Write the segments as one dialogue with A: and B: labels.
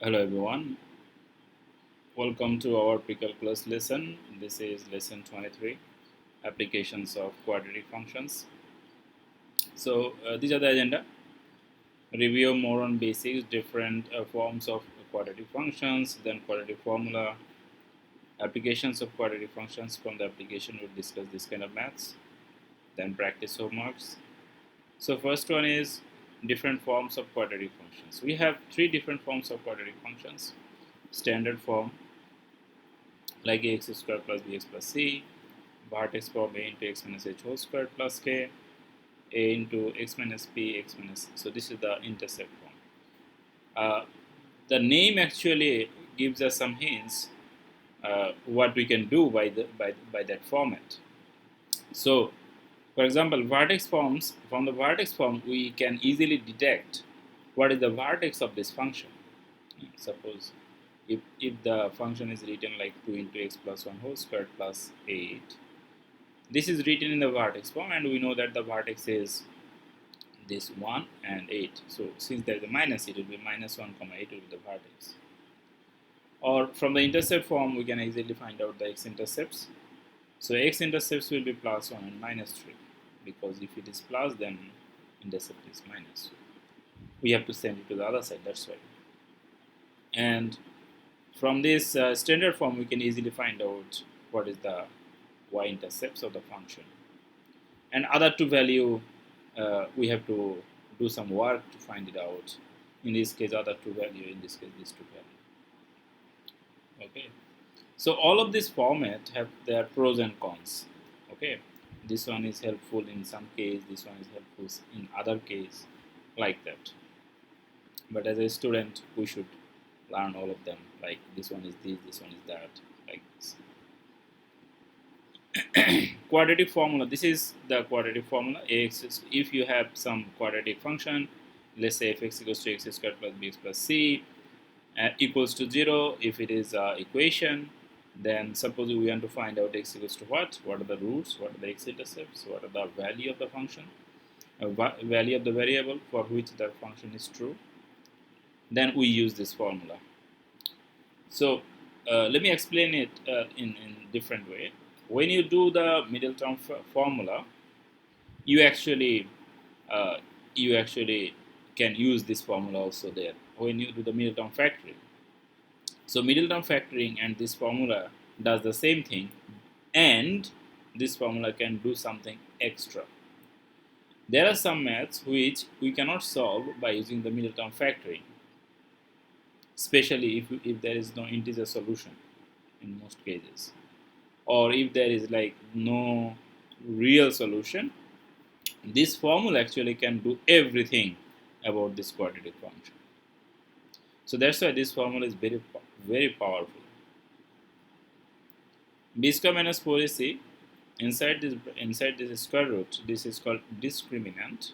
A: Hello everyone, welcome to our pre-calculus lesson. This is lesson 23, applications of quadratic functions. These are the agenda. Review more on basics, different forms of quadratic functions, then quadratic formula, applications of quadratic functions. From the application we'll discuss this kind of maths, then practice homeworks. So first one is different forms of quadratic functions. We have three different forms of quadratic functions. Standard form, like ax squared plus bx plus c, vertex form a into x minus h whole squared plus k, a into x minus p, x minus. So this is the intercept form. The name actually gives us some hints what we can do by that format. So, for example, vertex forms, from the vertex form we can easily detect what is the vertex of this function. Suppose if the function is written like 2 into x plus 1 whole squared plus 8, this is written in the vertex form, and we know that the vertex is this 1 and 8. So since there is a minus, it will be minus 1 comma 8 will be the vertex. Or from the intercept form, we can easily find out the x-intercepts. So x-intercepts will be plus 1 and minus 3, because if it is plus, then intercept is minus. We have to send it to the other side, that's why. And from this standard form, we can easily find out what is the y-intercepts of the function. And other two value, we have to do some work to find it out. In this case, other two value, in this case, these two value. Okay. So all of this format have their pros and cons. Okay. This one is helpful in some case, this one is helpful in other case, like that. But as a student, we should learn all of them. Like this one is this one is that, like this. Quadratic formula. This is the quadratic formula. Ax, if you have some quadratic function, let's say fx equals to x squared plus bx plus c equals to 0. If it is equation, then suppose we want to find out x equals to what are the roots, what are the x-intercepts, what are the value of the function, value of the variable for which the function is true, then we use this formula. So let me explain it in different way. When you do the middle term formula, you actually can use this formula also there when you do the middle term factoring. So middle term factoring and this formula does the same thing, and this formula can do something extra. There are some maths which we cannot solve by using the middle term factoring, especially if there is no integer solution in most cases, or if there is like no real solution. This formula actually can do everything about this quadratic function. So that's why this formula is very powerful. B square minus 4ac, inside this square root, this is called discriminant,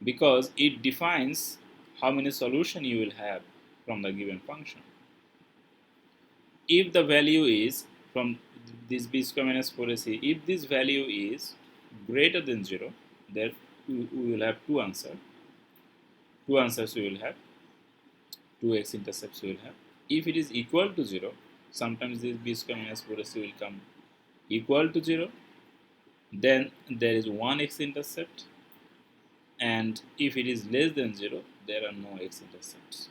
A: because it defines how many solutions you will have from the given function. If the value is from this b square minus 4ac, if this value is greater than 0, then we will have two answers. Two answers we will have, two x-intercepts we will have. If it is equal to 0, sometimes this b square minus 4ac will come equal to 0, then there is one x-intercept, and if it is less than 0, there are no x-intercepts.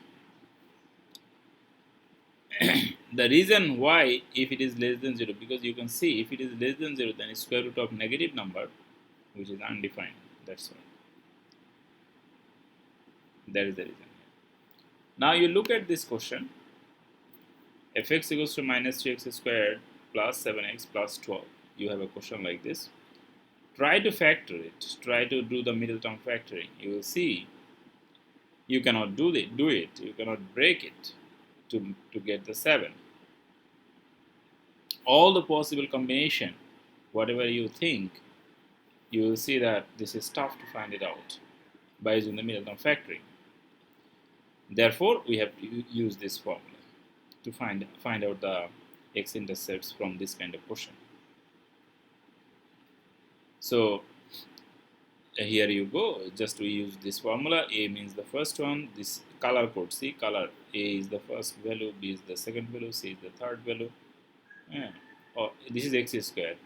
A: The reason why if it is less than 0, because you can see if it is less than 0, then it's square root of negative number, which is undefined. That's why. That is the reason. Now you look at this question. Fx equals to minus 3x squared plus 7x plus 12. You have a question like this. Try to factor it. Try to do the middle term factoring. You will see you cannot do it. You cannot break it to get the 7. All the possible combination, whatever you think, you will see that this is tough to find it out by using the middle term factoring. Therefore, we have to use this formula to find out the x-intercepts from this kind of question. So here you go. Just we use this formula. A means the first one. This color code. See, color A is the first value, B is the second value, C is the third value. Yeah. Oh, this is x square.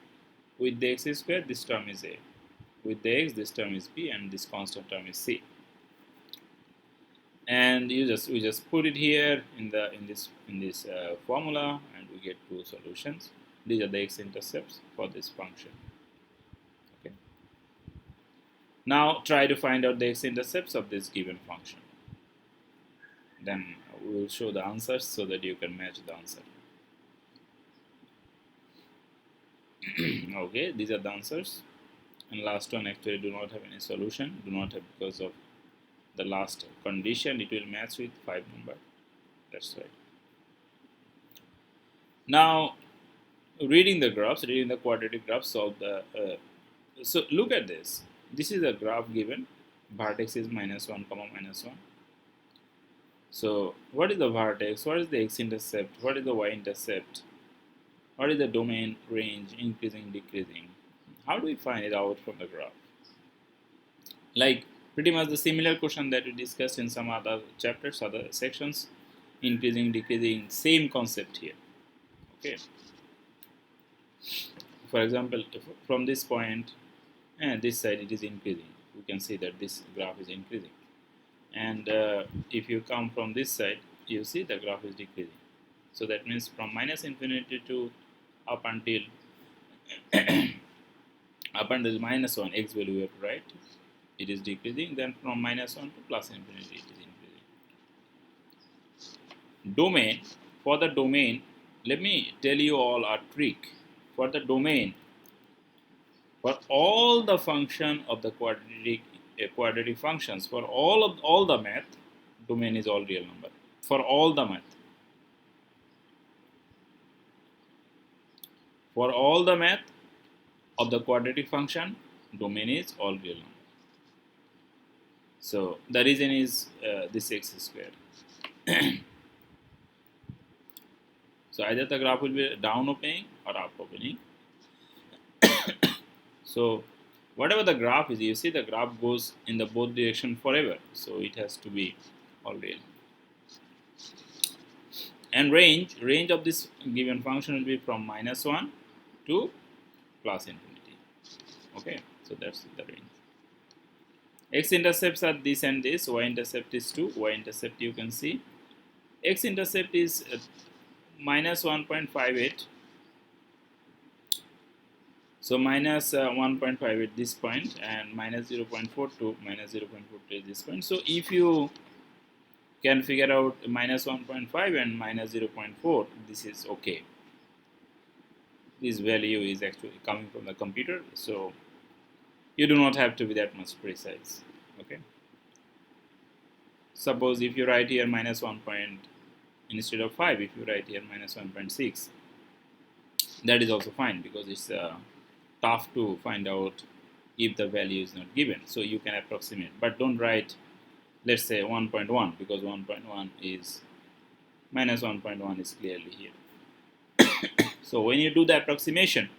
A: With the x square, this term is A. With the x, this term is B, and this constant term is C. And we just put it here in this formula, and we get two solutions. These are the x-intercepts for this function. Okay. Now try to find out the x-intercepts of this given function. Then we will show the answers so that you can match the answer. Okay, these are the answers. And last one actually do not have any solution. Do not have because of the last condition. It will match with 5 number. That's right. Now, reading the graphs, reading the quadratic graphs of the. So look at this. This is a graph given. Vertex is -1, -1. So what is the vertex? What is the x-intercept? What is the y-intercept? What is the domain, range, increasing, decreasing? How do we find it out from the graph? Like pretty much the similar question that we discussed in some other chapters, other sections. Increasing, decreasing, same concept here. Okay. For example, from this point and this side it is increasing. We can see that this graph is increasing. And if you come from this side, you see the graph is decreasing. So that means from -infinity to up until -1 x value we have to write, it is decreasing. Then from -1 to +infinity it is increasing. Domain, for the domain, let me tell you all a trick. For the domain, for all the function of the quadratic functions, for all the math, domain is all real number. For all the math. For all the math of the quadratic function, domain is all real number. So the reason is this x square. So either the graph will be down opening or up opening. So whatever the graph is, you see the graph goes in the both direction forever. So it has to be all real. And range of this given function will be from -1 to +infinity. Okay, so that's the range. X-intercepts are this and this. Y-intercept is 2. Y-intercept you can see. X-intercept is -1.58. So -1.58 this point, and -0.42, -0.42 is this point. So if you can figure out -1.5 and -0.4, this is okay. This value is actually coming from the computer, so you do not have to be that much precise. Okay. Suppose if you write here -1 point instead of 5, if you write here -1.6, that is also fine because it's tough to find out if the value is not given. So you can approximate, but don't write, let's say 1.1, because 1.1 is -1.1 is clearly here. So when you do the approximation,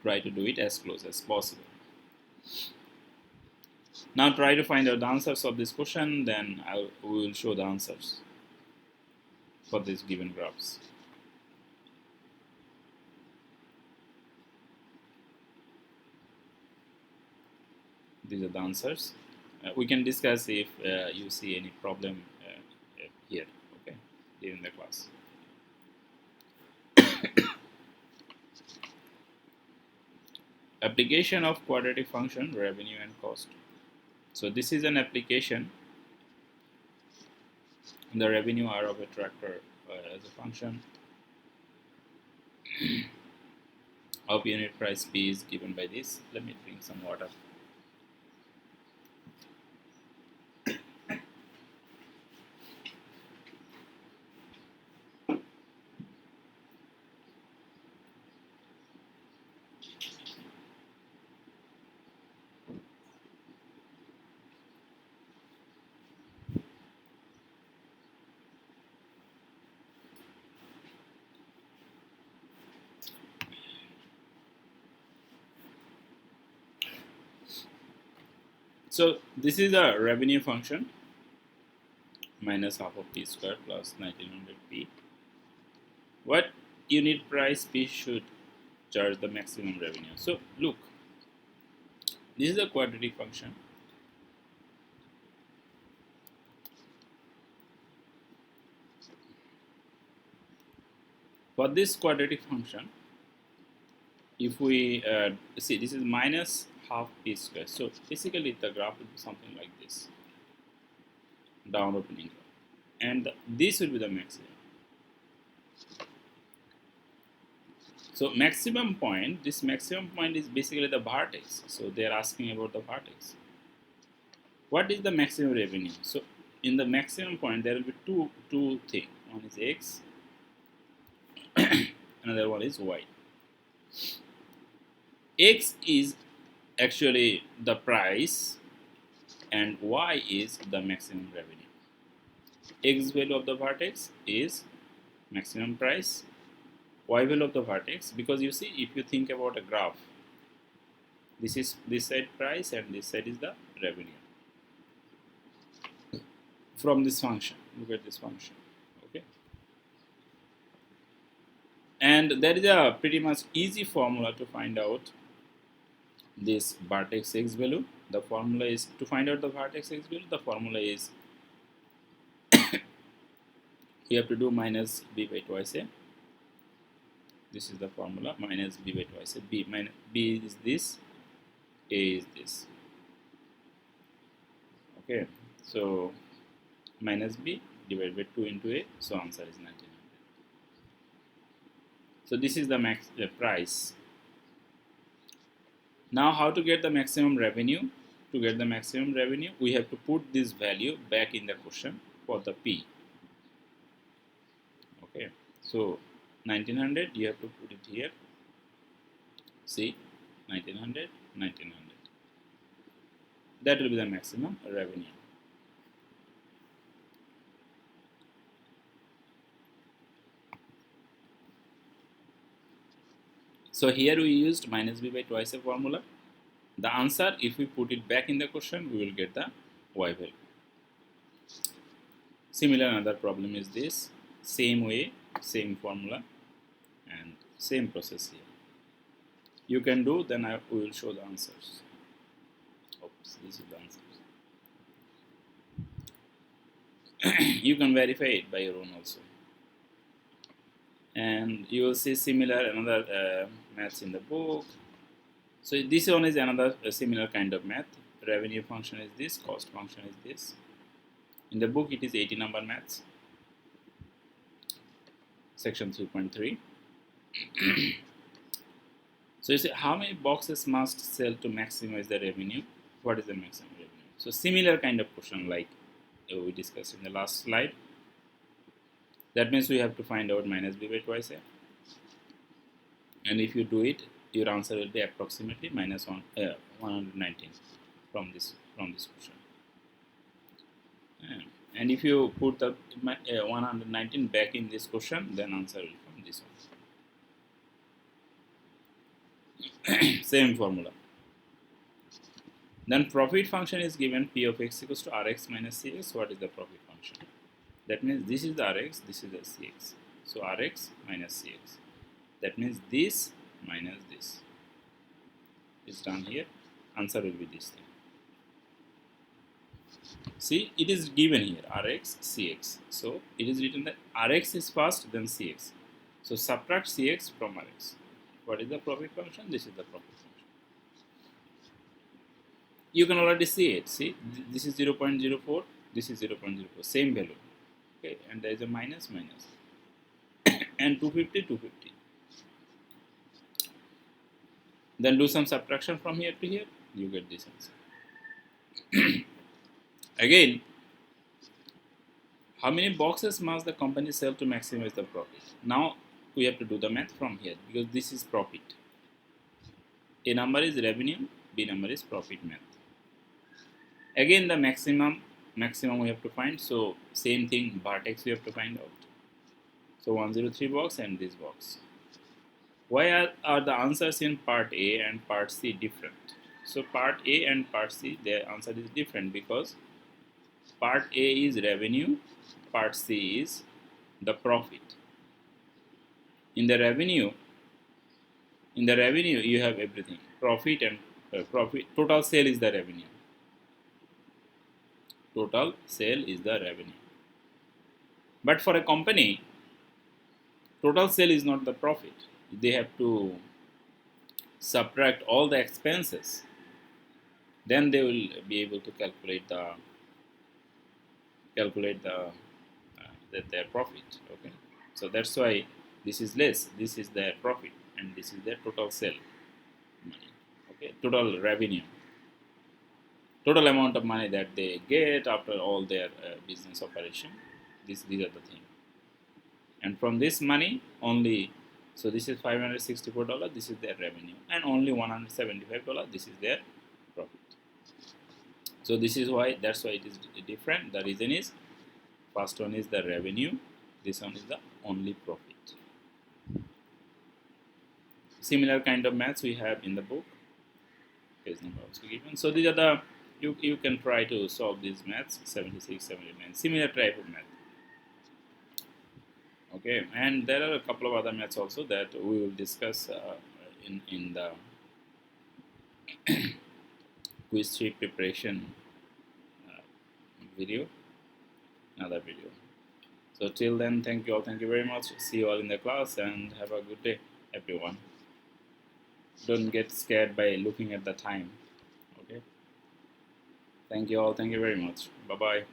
A: try to do it as close as possible. Now try to find out the answers of this question, then we will show the answers for these given graphs. These are the answers. We can discuss if you see any problem here, okay, during the class. Application of quadratic function, revenue and cost. So this is an application. The revenue R of a tractor as a function of unit price P is given by this. Let me drink some water. So this is a revenue function. minus half of p square plus 1900p. What unit price p should charge the maximum revenue? So look, this is a quadratic function. For this quadratic function, if we see, this is minus half p square. So basically the graph will be something like this, down opening graph, and this will be the maximum. So maximum point, this maximum point is basically the vertex. So they are asking about the vertex. What is the maximum revenue? So in the maximum point there will be two things. One is x, another one is y. X is actually the price and y is the maximum revenue. X value of the vertex is maximum price, y value of the vertex, because you see, if you think about a graph, this is this side price and this side is the revenue from this function. Look at this function, okay? And there is a pretty much easy formula to find out this vertex x value. The formula is, to find out the vertex x value, the formula is you have to do minus b by twice a. This is the formula, minus b by twice a. B is this, a is this. Okay, so minus b divided by 2 into a, so answer is 1900. So this is the max price. Now how to get the maximum revenue? To get the maximum revenue, we have to put this value back in the question for the p. Okay, so 1900, you have to put it here. See, 1900, 1900. That will be the maximum revenue. So here we used minus b by twice a formula. The answer, if we put it back in the question, we will get the y value. Similar, another problem is this. Same way, same formula, and same process here. You can do, then we will show the answers. Oops, this is the answers. You can verify it by your own also. And you will see similar another maths in the book. So this one is another similar kind of math. Revenue function is this, cost function is this. In the book it is 80 number maths, section 3.3. So you say, how many boxes must sell to maximize the revenue? What is the maximum revenue? So similar kind of question like we discussed in the last slide. That means we have to find out minus b by twice a. And if you do it, your answer will be approximately minus 119 from this question. And if you put the 119 back in this question, then answer will come this one. Same formula. Then profit function is given p of x equals to rx minus cx. What is the profit function? That means this is the rx, this is the cx. So rx minus cx. That means this minus this is done here. Answer will be this thing. See, it is given here rx, cx. So it is written that rx is first, then cx. So subtract cx from rx. What is the profit function? This is the profit function. You can already see it. See, this is 0.04, this is 0.04, same value. Okay, and there is a minus, minus. And 250, 250. Then do some subtraction from here to here, you get this answer. Again, how many boxes must the company sell to maximize the profit? Now we have to do the math from here because this is profit. A number is revenue, B number is profit math. Again, the maximum we have to find. So same thing, vertex we have to find out. So 103 box and this box. Why are the answers in part A and part C different? So part A and part C, their answer is different because part A is revenue, part C is the profit. In the revenue you have everything, profit and profit. Total sale is the revenue. Total sale is the revenue. But for a company, total sale is not the profit. They have to subtract all the expenses. Then they will be able to calculate their profit. Okay, so that's why this is less. This is their profit, and this is their total sale money. Okay, total revenue, total amount of money that they get after all their business operation. These are the things. And from this money only, so this is $564, this is their revenue, and only $175, this is their profit. So this is why, that's why it is different. The reason is, first one is the revenue, this one is the only profit. Similar kind of maths we have in the book, page number also given. So these are the, you can try to solve these maths, 76, 79, similar type of math. Okay, and there are a couple of other maths also that we will discuss in the quiz sheet preparation video, another video. So till then, thank you all, thank you very much. See you all in the class, and have a good day, everyone. Don't get scared by looking at the time. Okay, thank you all, thank you very much. Bye bye.